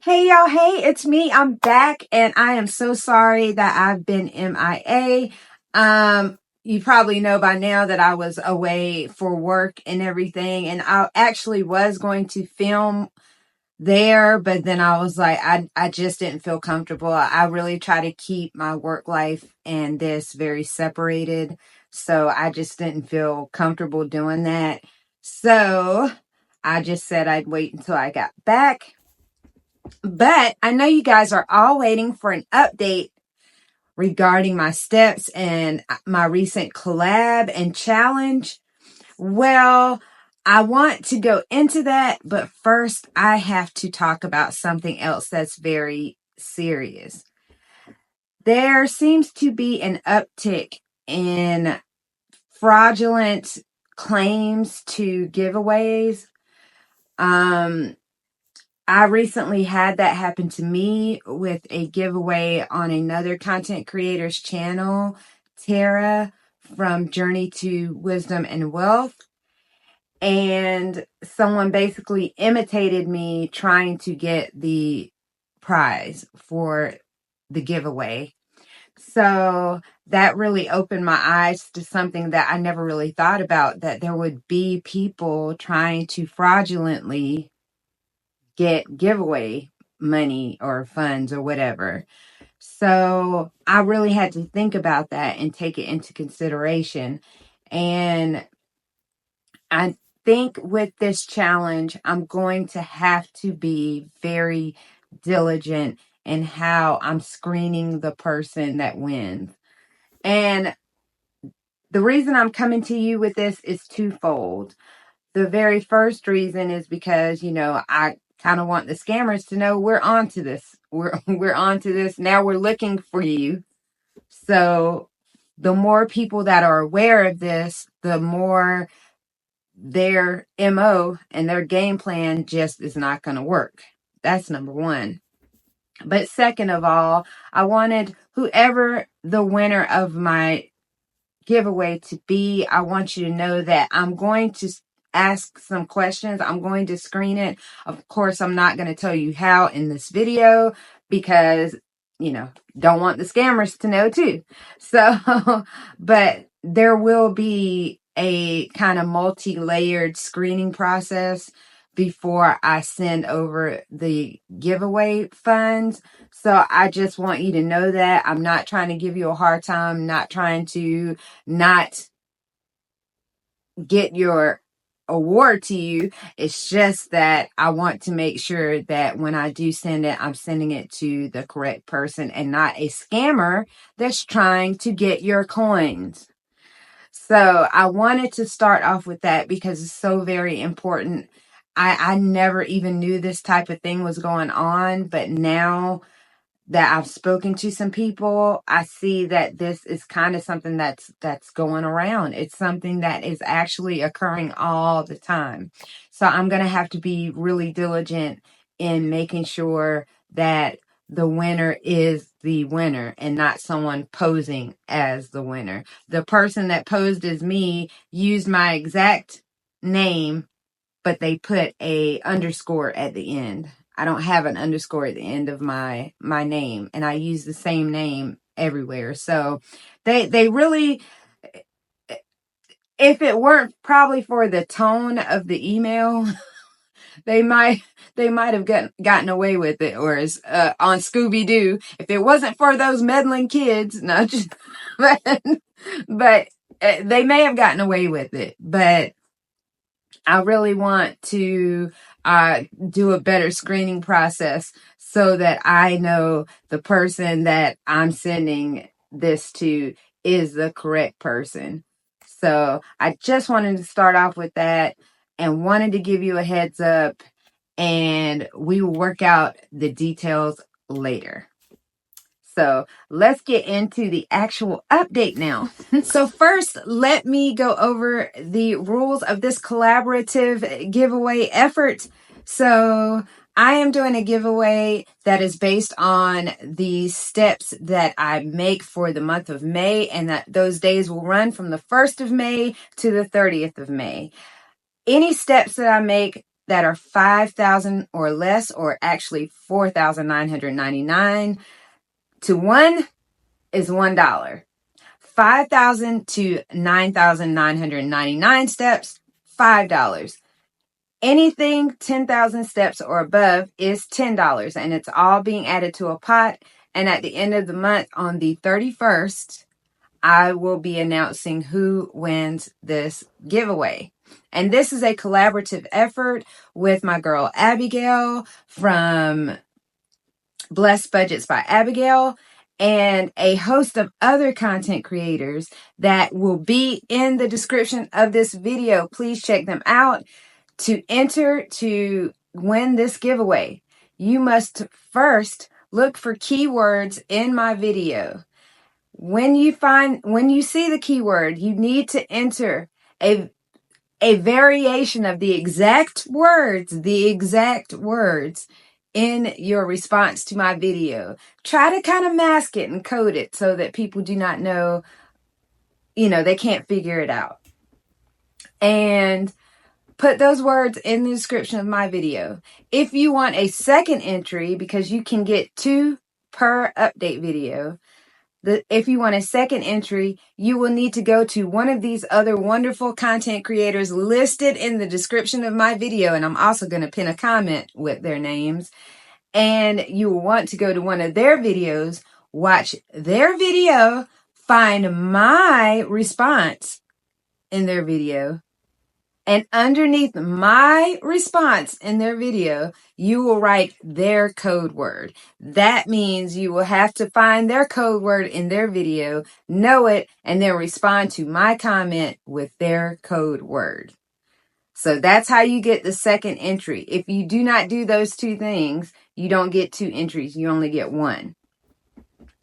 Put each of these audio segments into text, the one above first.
Hey y'all, hey, it's me. I'm back and I am so sorry that I've been MIA. You probably know by now that I was away for work and everything, and I actually was going to film there, but then I was like, I just didn't feel comfortable. I really try to keep my work life and this very separated, so I just didn't feel comfortable doing that. So I just said I'd wait until I got back. But I know you guys are all waiting for an update regarding my steps and my recent collab and challenge. Well, I want to go into that, but first I have to talk about something else that's very serious. There seems to be an uptick in fraudulent claims to giveaways. I recently had that happen to me with a giveaway on another content creator's channel, Tara from Journey to Wisdom and Wealth. And someone basically imitated me trying to get the prize for the giveaway. So that really opened my eyes to something that I never really thought about, that there would be people trying to fraudulently get giveaway money or funds or whatever. So I really had to think about that and take it into consideration. And I think with this challenge, I'm going to have to be very diligent in how I'm screening the person that wins. And the reason I'm coming to you with this is twofold. The very first reason is because, I kind of want the scammers to know we're on to this. We're on to this. Now we're looking for you. So the more people that are aware of this, the more their MO and their game plan just is not going to work. That's number one. But second of all, I wanted whoever the winner of my giveaway to be, I want you to know that I'm going to ask some questions. I'm going to screen it. Of course, I'm not going to tell you how in this video because, don't want the scammers to know too. So, but there will be a kind of multi-layered screening process before I send over the giveaway funds. So I just want you to know that I'm not trying to give you a hard time, not trying to not get your award to you. It's just that I want to make sure that when I do send it, I'm sending it to the correct person and not a scammer that's trying to get your coins. So I wanted to start off with that because it's so very important. I never even knew this type of thing was going on, but now that I've spoken to some people, I see that this is kind of something that's going around. It's something that is actually occurring all the time. So I'm going to have to be really diligent in making sure that the winner is the winner and not someone posing as the winner. The person that posed as me used my exact name, but they put a underscore at the end. I don't have an underscore at the end of my name, and I use the same name everywhere. So they really, if it weren't probably for the tone of the email, they might have gotten away with it. Or as on Scooby-Doo, if it wasn't for those meddling kids, no, just but they may have gotten away with it. But I really want to do a better screening process so that I know the person that I'm sending this to is the correct person. So I just wanted to start off with that and wanted to give you a heads up, and we will work out the details later. So let's get into the actual update now. So first, let me go over the rules of this collaborative giveaway effort. So I am doing a giveaway that is based on the steps that I make for the month of May, and that those days will run from the 1st of May to the 30th of May. Any steps that I make that are 5,000 or less, or actually 4,999 to 1 is $1. 5,000 to 9,999 steps, $5. Anything 10,000 steps or above is $10, and it's all being added to a pot. And at the end of the month, on the 31st, I will be announcing who wins this giveaway. And this is a collaborative effort with my girl Abigail from Blessed Budgets by Abigail, and a host of other content creators that will be in the description of this video. Please check them out. To enter to win this giveaway, you must first look for keywords in my video. When you see the keyword, you need to enter a variation of the exact words in your response to my video. Try to kind of mask it and code it so that people do not know, they can't figure it out. And put those words in the description of my video. If you want a second entry, because you can get 2 per update video, if you want a second entry, you will need to go to one of these other wonderful content creators listed in the description of my video. And I'm also going to pin a comment with their names. And you will want to go to one of their videos, watch their video, find my response in their video. And underneath my response in their video, you will write their code word. That means you will have to find their code word in their video, know it, and then respond to my comment with their code word. So that's how you get the second entry. If you do not do those 2 things, you don't get 2 entries. You only get 1.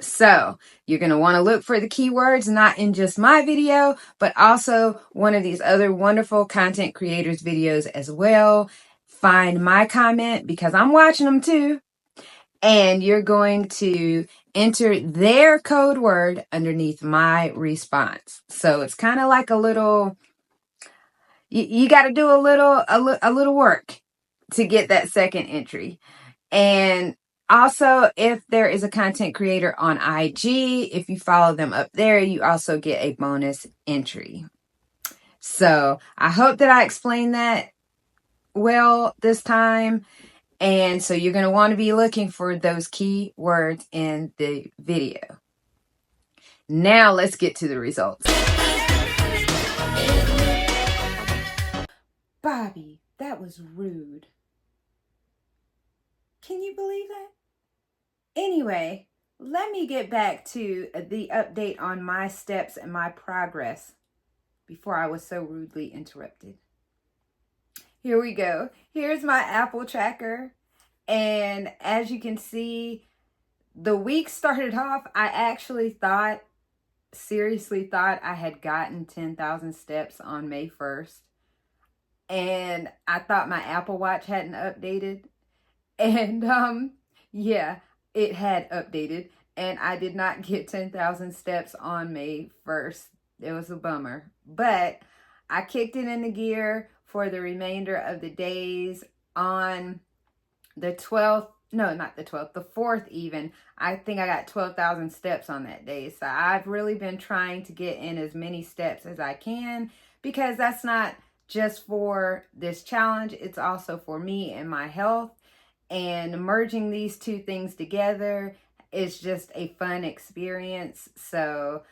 So you're going to want to look for the keywords, not in just my video, but also one of these other wonderful content creators' videos as well. Find my comment, because I'm watching them too. And you're going to enter their code word underneath my response. So it's kind of like a little, you got to do a little work to get that second entry. And also, if there is a content creator on IG, if you follow them up there, you also get a bonus entry. So I hope that I explained that well this time. And so you're going to want to be looking for those key words in the video. Now let's get to the results. Bobby, that was rude. Can you believe that? Anyway, let me get back to the update on my steps and my progress before I was so rudely interrupted. Here we go. Here's my Apple tracker. And as you can see, the week started off, I actually seriously thought I had gotten 10,000 steps on May 1st. And I thought my Apple Watch hadn't updated. And yeah, it had updated, and I did not get 10,000 steps on May 1st. It was a bummer, but I kicked it into gear for the remainder of the days. On the 12th, no, not the 12th, the 4th even, I think I got 12,000 steps on that day. So I've really been trying to get in as many steps as I can, because that's not just for this challenge, it's also for me and my health. And merging these 2 things together is just a fun experience. So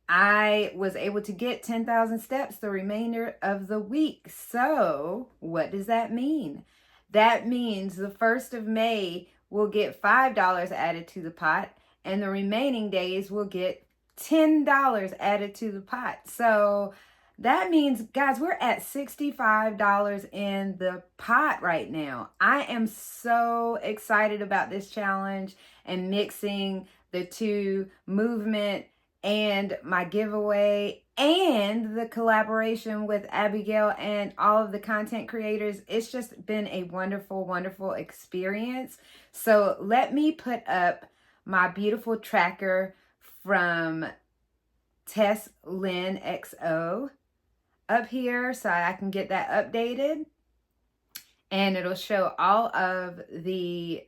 I was able to get 10,000 steps the remainder of the week. So what does that mean? That means the 1st of May will get $5 added to the pot, and the remaining days will get $10 added to the pot. So that means, guys, we're at $65 in the pot right now. I am so excited about this challenge and mixing the 2, movement and my giveaway and the collaboration with Abigail and all of the content creators. It's just been a wonderful, wonderful experience. So let me put up my beautiful tracker from Tess Lynn XO up here so I can get that updated. and it'll show all of the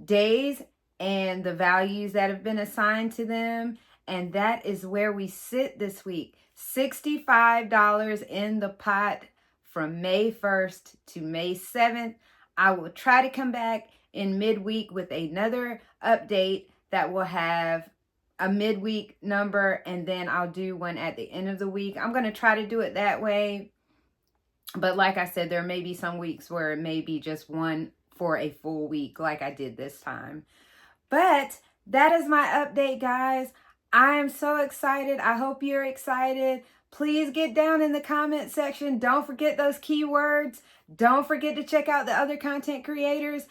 days and the values that have been assigned to them. And that is where we sit this week. $65 in the pot from May 1st to May 7th. I will try to come back in midweek with another update that will have a midweek number, and then I'll do one at the end of the week. I'm going to try to do it that way. But like I said, there may be some weeks where it may be just one for a full week like I did this time. But that is my update, guys. I am so excited. I hope you're excited. Please get down in the comment section. Don't forget those keywords. Don't forget to check out the other content creators.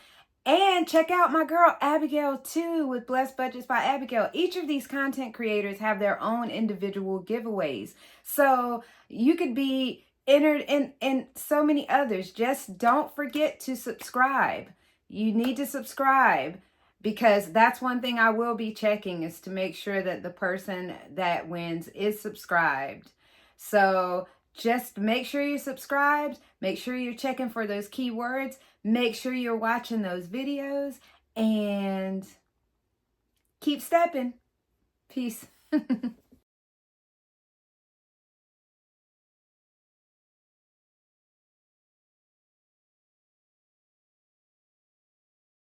And check out my girl Abigail too with Blessed Budgets by Abigail. Each of these content creators have their own individual giveaways. So you could be entered in so many others. Just don't forget to subscribe. You need to subscribe, because that's one thing I will be checking, is to make sure that the person that wins is subscribed. So just make sure you're subscribed. Make sure you're checking for those keywords. Make sure you're watching those videos, and keep stepping. Peace.